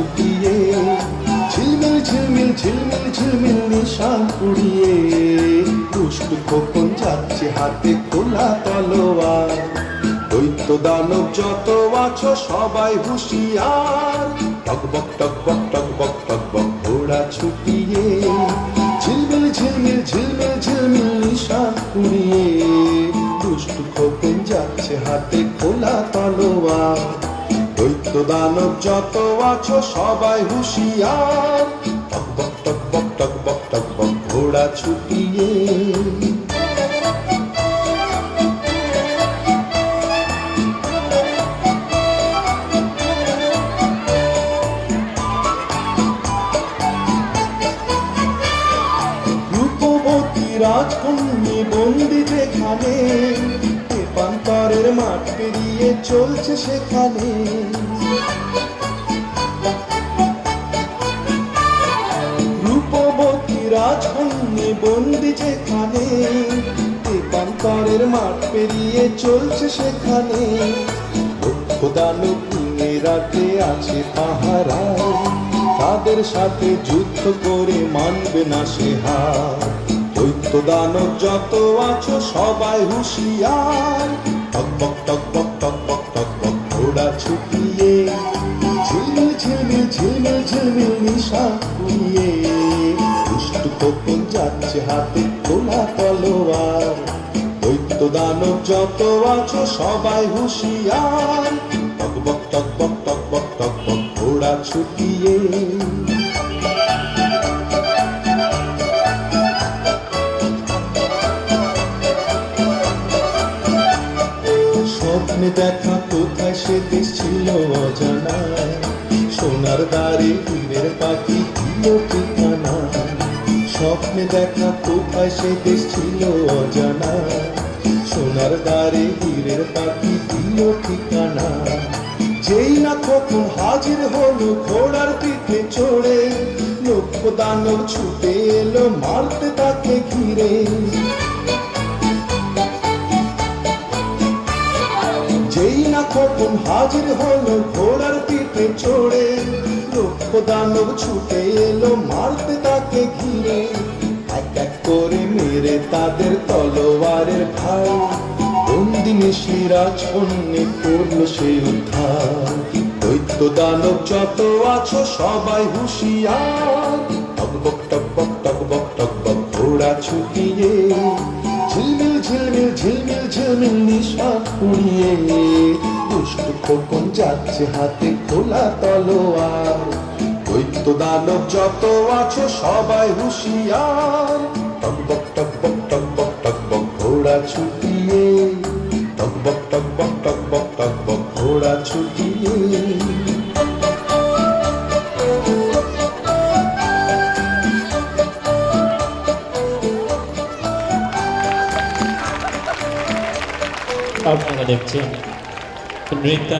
ছুটিয়ে, ঝিলমিল ঝিলমিল ঝিলমিল ঝিলমিল নিশান উড়িয়ে, দুষ্টু খোকন যাচ্ছে হাতে খোলা তলোয়ার। দৈত্য দানব যত আছো সবাই হুঁশিয়ার, টকবক টকবক টকবক টকবক ঘোড়া ছুটিয়ে, ঝিলমিল ঝিলমিল ঝিলমিল ঝিলমিল নিশান উড়িয়ে, দুষ্টু খোকন যাচ্ছে হাতে খোলা তলোয়ার। দৈত্য দানব যত আছো সবাই হুঁশিয়ার, টকবক টকবক টকবক টকবক ঘোড়া ছুটিয়ে। রাজকন্যা বন্দি যেখানে, প্রান্তরের মাঠ পেরিয়ে চলছে সেখানে। রূপবতী রাজকন্যা বন্দি যেখানে, প্রান্তরের মাঠ পেরিয়ে চলছে সেখানে। লক্ষ দানব রাতে আছে পাহারায়, তাদের সাথে যুদ্ধ করে মানবে না সে হার। দৈত্য দানব যত আছো সবাই হুঁশিয়ার, টকবক টকবক টকবক টকবক ঘোড়া ছুটিয়ে, ঝিলমিল ঝিলমিল ঝিলমিল ঝিলমিল নিশান উড়িয়ে, দুষ্টু খোকন যাচ্ছে হাতে খোলা তলোয়ার। দৈত্য দানব যত আছো সবাই হুঁশিয়ার, টকবক টকবক টকবক টকবক ঘোড়া ছুটিয়ে। স্বপ্নে দেখা কোথায় সে দেশ ছিল অজানা, সোনার দ্বারে হীরের পাখি দিল ঠিকানা। স্বপ্নে দেখা কোথায় সে দেশ ছিল অজানা, সোনার দ্বারে হীরের পাখি দিল ঠিকানা। যেই না খোকন হাজির হলো ঘোড়ার পিঠে চড়ে, লক্ষ দানব ছুটে এলো মারতে তাকে ঘিরে। যেই না খোকন হাজির হলো ঘোড়ার পিঠে চড়ে, লক্ষ দানব ছুটে এলো মারতে তাকে ঘিরে। এক এক করে মেরে তাদের তলোয়ারের ঘাই, বন্দিনী সেই রাজকন্যা করলো সে উদ্ধার। দৈত্য দানব যত আছো সবাই হুঁশিয়ার, টকবক টকবক টকবক টকবক ঘোড়া ছুটিয়ে, ঝিলমিল ঝিলমিল ঝিলমিল ঝিলমিল নিশান উড়িয়ে, দুষ্টু খোকন যাচ্ছে হাতে খোলা তলোয়ার। দৈত্য দানব যত আছো সবাই হুঁশিয়ার, টকবক টকবক টকবক টকবক ঘোড়া ছুটিয়ে, টকবক টকবক টকবক টকবক ঘোড়া ছুটিয়ে। আপনারা দেখছেন নৃত্য।